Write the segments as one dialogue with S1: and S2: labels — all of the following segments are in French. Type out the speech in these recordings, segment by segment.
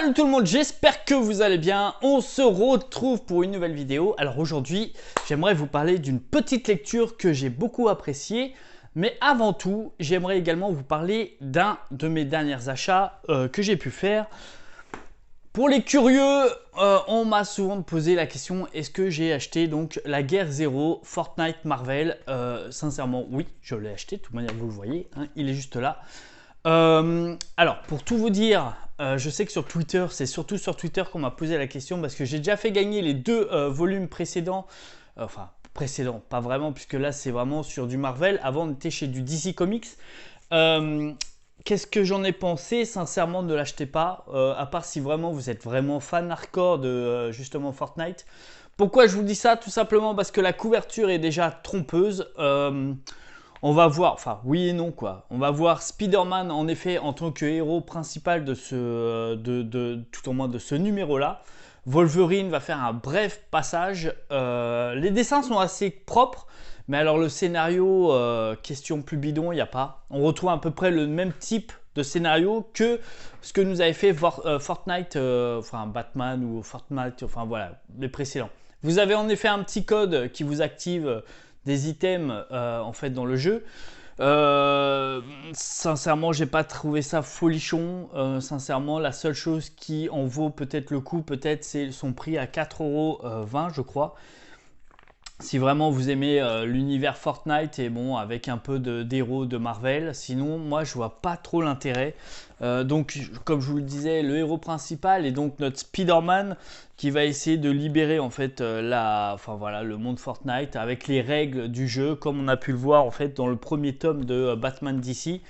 S1: Salut tout le monde, j'espère que vous allez bien. On se retrouve pour une nouvelle vidéo. Alors aujourd'hui, j'aimerais vous parler d'une petite lecture que j'ai beaucoup appréciée. Mais avant tout, j'aimerais également vous parler d'un de mes derniers achats que j'ai pu faire. Pour les curieux, on m'a souvent posé la question, est-ce que j'ai acheté donc la guerre 0 Fortnite Marvel? Sincèrement, oui, je l'ai acheté. De toute manière, vous le voyez, hein, il est juste là. Alors, pour tout vous dire, je sais que sur Twitter, c'est surtout sur Twitter qu'on m'a posé la question parce que j'ai déjà fait gagner les deux volumes précédents. Enfin, précédents, pas vraiment, puisque là, c'est vraiment sur du Marvel. Avant, on était chez du DC Comics. Qu'est-ce que j'en ai pensé? Sincèrement, ne l'achetez pas, à part si vraiment vous êtes vraiment fan hardcore de justement Fortnite. Pourquoi je vous dis ça? Tout simplement parce que la couverture est déjà trompeuse. On va voir, enfin oui et non quoi. On va voir Spider-Man en effet en tant que héros principal de tout au moins de ce numéro-là. Wolverine va faire un bref passage. Les dessins sont assez propres, mais alors le scénario, question plus bidon, il n'y a pas. On retrouve à peu près le même type de scénario que ce que nous avait fait Fortnite, enfin Batman ou Fortnite, enfin voilà, les précédents. Vous avez en effet un petit code qui vous active des items en fait dans le jeu. Sincèrement, j'ai pas trouvé ça folichon. Sincèrement, la seule chose qui en vaut peut-être le coup, peut-être, c'est son prix à 4,20 € je crois. Si vraiment vous aimez l'univers Fortnite et bon, avec un peu d'héros de Marvel, sinon moi je vois pas trop l'intérêt. Donc comme je vous le disais, le héros principal est donc notre Spider-Man qui va essayer de libérer en fait le monde Fortnite avec les règles du jeu comme on a pu le voir en fait dans le premier tome de Batman DC.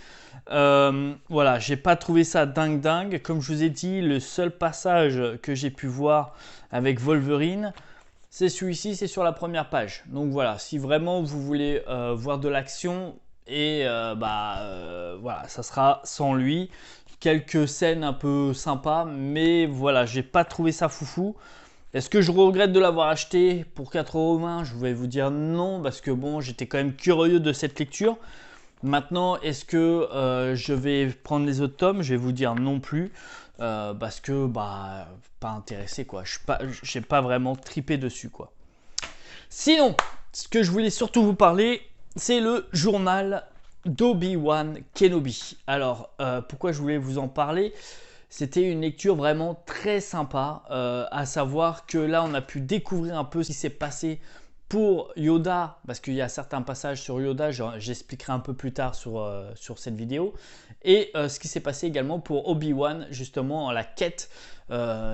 S1: Voilà, j'ai pas trouvé ça dingue. Comme je vous ai dit, le seul passage que j'ai pu voir avec Wolverine, c'est celui-ci, c'est sur la première page. Donc voilà, si vraiment vous voulez voir de l'action, et voilà, ça sera sans lui. Quelques scènes un peu sympas, mais voilà, j'ai pas trouvé ça foufou. Est-ce que je regrette de l'avoir acheté pour 4,20 €? Je vais vous dire non, parce que bon, j'étais quand même curieux de cette lecture. Maintenant, est-ce que je vais prendre les autres tomes? Je vais vous dire non plus. Parce que pas intéressé quoi, j'ai pas vraiment tripé dessus quoi. Sinon, ce que je voulais surtout vous parler, c'est le journal d'Obi-Wan Kenobi. Alors, pourquoi je voulais vous en parler? C'était une lecture vraiment très sympa, à savoir que là on a pu découvrir un peu ce qui s'est passé pour Yoda, parce qu'il y a certains passages sur Yoda, j'expliquerai un peu plus tard sur cette vidéo, et ce qui s'est passé également pour Obi-Wan, justement, la quête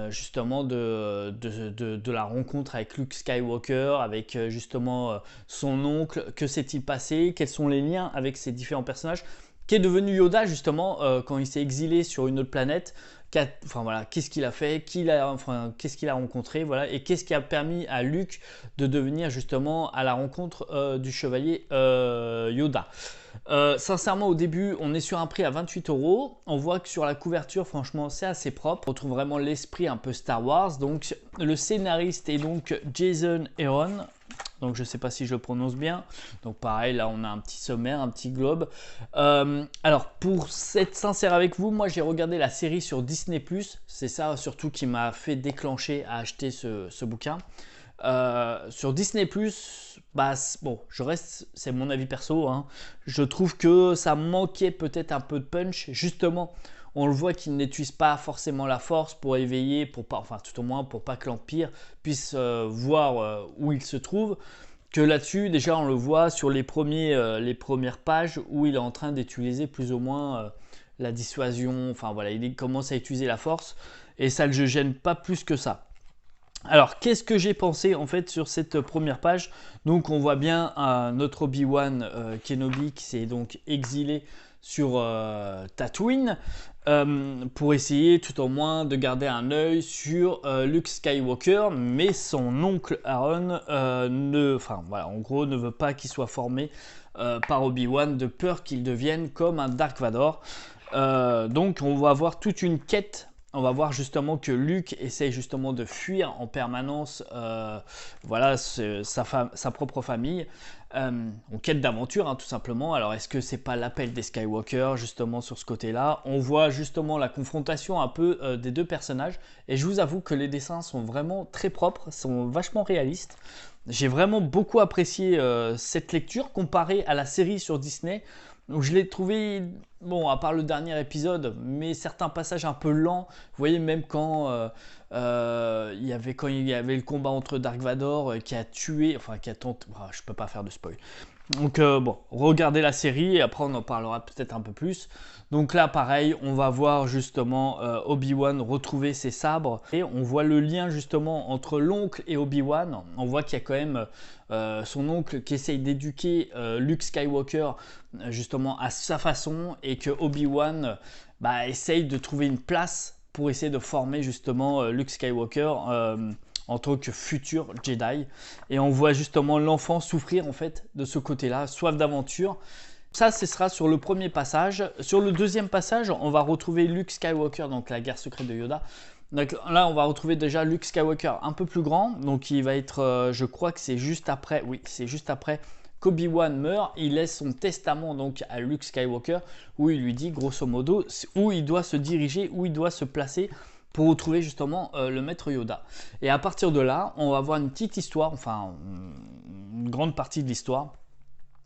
S1: justement de la rencontre avec Luke Skywalker, avec justement son oncle. Que s'est-il passé? Quels sont les liens avec ces différents personnages? Qu'est devenu Yoda justement quand il s'est exilé sur une autre planète? Enfin voilà, qu'est-ce qu'il a fait, qu'est-ce qu'il a rencontré, voilà, et qu'est-ce qui a permis à Luke de devenir justement à la rencontre du chevalier Yoda. Sincèrement, au début, on est sur un prix à 28 €. On voit que sur la couverture, franchement, c'est assez propre. On retrouve vraiment l'esprit un peu Star Wars. Donc, le scénariste est donc Jason Aaron. Donc je ne sais pas si je le prononce bien. Donc pareil, là on a un petit sommaire, un petit globe. Alors pour être sincère avec vous, moi j'ai regardé la série sur Disney+. C'est ça surtout qui m'a fait déclencher à acheter ce bouquin. Sur Disney+, bon, c'est mon avis perso, hein, je trouve que ça manquait peut-être un peu de punch. Justement, on le voit qu'il n'utilise pas forcément la force pour éveiller, tout au moins pour pas que l'Empire puisse voir où il se trouve. Que là-dessus, déjà, on le voit sur les premières pages où il est en train d'utiliser plus ou moins la dissuasion. Enfin voilà, il commence à utiliser la force et ça ne le gêne pas plus que ça. Alors, qu'est-ce que j'ai pensé en fait sur cette première page? Donc, on voit bien notre Obi-Wan Kenobi qui s'est donc exilé sur Tatooine pour essayer tout au moins de garder un œil sur Luke Skywalker, mais son oncle Aaron en gros, ne veut pas qu'il soit formé par Obi-Wan de peur qu'il devienne comme un Dark Vador. Donc, on va avoir toute une quête on va voir justement que Luke essaye justement de fuir en permanence voilà, sa propre famille en quête d'aventure, hein, tout simplement. Alors est-ce que c'est pas l'appel des Skywalker justement sur ce côté-là? On voit justement la confrontation un peu des deux personnages et je vous avoue que les dessins sont vraiment très propres, sont vachement réalistes. J'ai vraiment beaucoup apprécié cette lecture comparée à la série sur Disney où je l'ai trouvé, bon, à part le dernier épisode, mais certains passages un peu lents. Vous voyez, même quand il y avait le combat entre Dark Vador qui a tué, enfin qui a tenté, je peux pas faire de spoil. Donc bon, regardez la série et après on en parlera peut-être un peu plus. Donc là pareil, on va voir justement Obi-Wan retrouver ses sabres et on voit le lien justement entre l'oncle et Obi-Wan. On voit qu'il y a quand même son oncle qui essaye d'éduquer Luke Skywalker justement à sa façon et que Obi-Wan essaye de trouver une place pour essayer de former justement Luke Skywalker en tant que futur Jedi. Et on voit justement l'enfant souffrir en fait de ce côté-là, soif d'aventure. Ça, ce sera sur le premier passage. Sur le deuxième passage, on va retrouver Luke Skywalker, donc la guerre secrète de Yoda. Donc là, on va retrouver déjà Luke Skywalker un peu plus grand. Donc il va être, je crois que c'est juste après, oui, c'est juste après qu'Obi-Wan meurt. Il laisse son testament donc à Luke Skywalker où il lui dit grosso modo où il doit se diriger, où il doit se placer pour retrouver justement le maître Yoda. Et à partir de là, on va avoir une petite histoire, enfin une grande partie de l'histoire,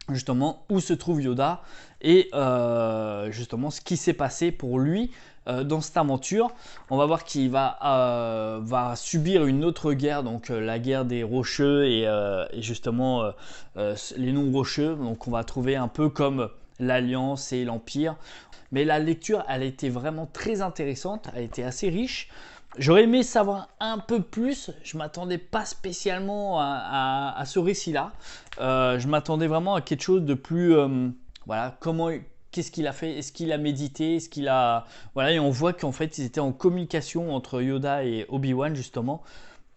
S1: justement où se trouve Yoda et justement ce qui s'est passé pour lui dans cette aventure. On va voir qu'il va subir une autre guerre, donc la guerre des rocheux et justement les non-rocheux. Donc on va trouver un peu comme l'Alliance et l'Empire. Mais la lecture, elle a été vraiment très intéressante, elle a été assez riche. J'aurais aimé savoir un peu plus, je ne m'attendais pas spécialement à ce récit-là. Je m'attendais vraiment à quelque chose de plus, voilà, qu'est-ce qu'il a fait, est-ce qu'il a médité, est-ce qu'il a... Voilà, et on voit qu'en fait, ils étaient en communication entre Yoda et Obi-Wan, justement,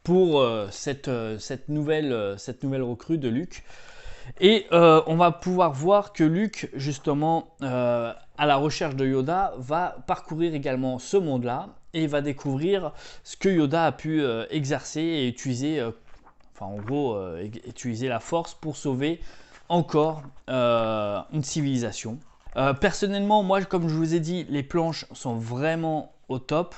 S1: pour cette nouvelle recrue de Luke. Et on va pouvoir voir que Luke, justement, à la recherche de Yoda, va parcourir également ce monde-là et va découvrir ce que Yoda a pu exercer et utiliser, enfin en gros, utiliser la force pour sauver encore une civilisation. Personnellement, moi, comme je vous ai dit, les planches sont vraiment au top.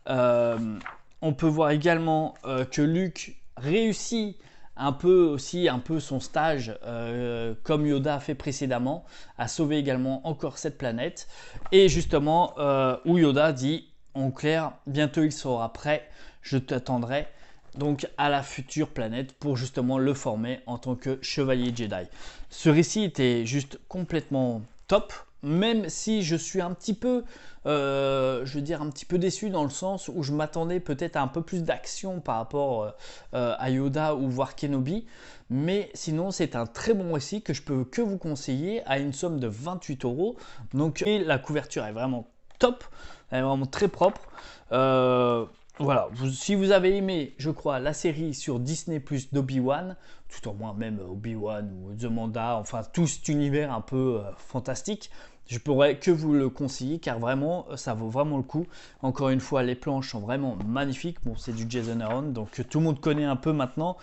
S1: On peut voir également que Luke réussit un peu son stage comme Yoda a fait précédemment, à sauver également encore cette planète. Et justement, où Yoda dit en clair, bientôt il sera prêt, je t'attendrai donc à la future planète pour justement le former en tant que chevalier Jedi. Ce récit était juste complètement top, même si je suis un petit peu, je veux dire un petit peu déçu dans le sens où je m'attendais peut-être à un peu plus d'action par rapport à Yoda ou voir Kenobi. Mais sinon, c'est un très bon récit que je peux que vous conseiller à une somme de 28 €. Donc, et la couverture est vraiment top, elle est vraiment très propre. Voilà, si vous avez aimé, je crois, la série sur Disney Plus d'Obi-Wan, tout au moins même Obi-Wan ou The Manda, enfin tout cet univers un peu fantastique, je pourrais que vous le conseiller car vraiment, ça vaut vraiment le coup. Encore une fois, les planches sont vraiment magnifiques. Bon, c'est du Jason Aaron, donc tout le monde connaît un peu maintenant.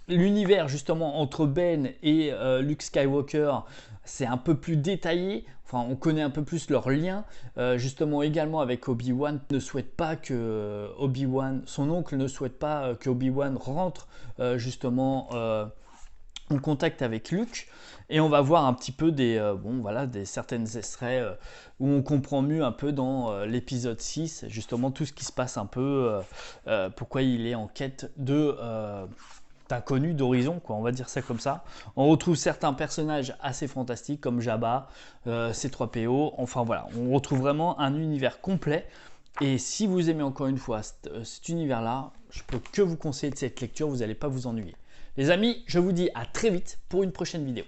S1: L'univers justement entre Ben et Luke Skywalker, c'est un peu plus détaillé. Enfin, on connaît un peu plus leur lien, justement également avec Obi-Wan. Ne souhaite pas que son oncle ne souhaite pas que Obi-Wan rentre justement en contact avec Luke. Et on va voir un petit peu des certaines extraits où on comprend mieux un peu dans l'épisode 6, justement tout ce qui se passe un peu, pourquoi il est en quête d'inconnu, d'horizon, quoi, on va dire ça comme ça. On retrouve certains personnages assez fantastiques comme Jabba, C3PO, enfin voilà, on retrouve vraiment un univers complet. Et si vous aimez encore une fois cet univers-là, je peux que vous conseiller de cette lecture, vous n'allez pas vous ennuyer. Les amis, je vous dis à très vite pour une prochaine vidéo.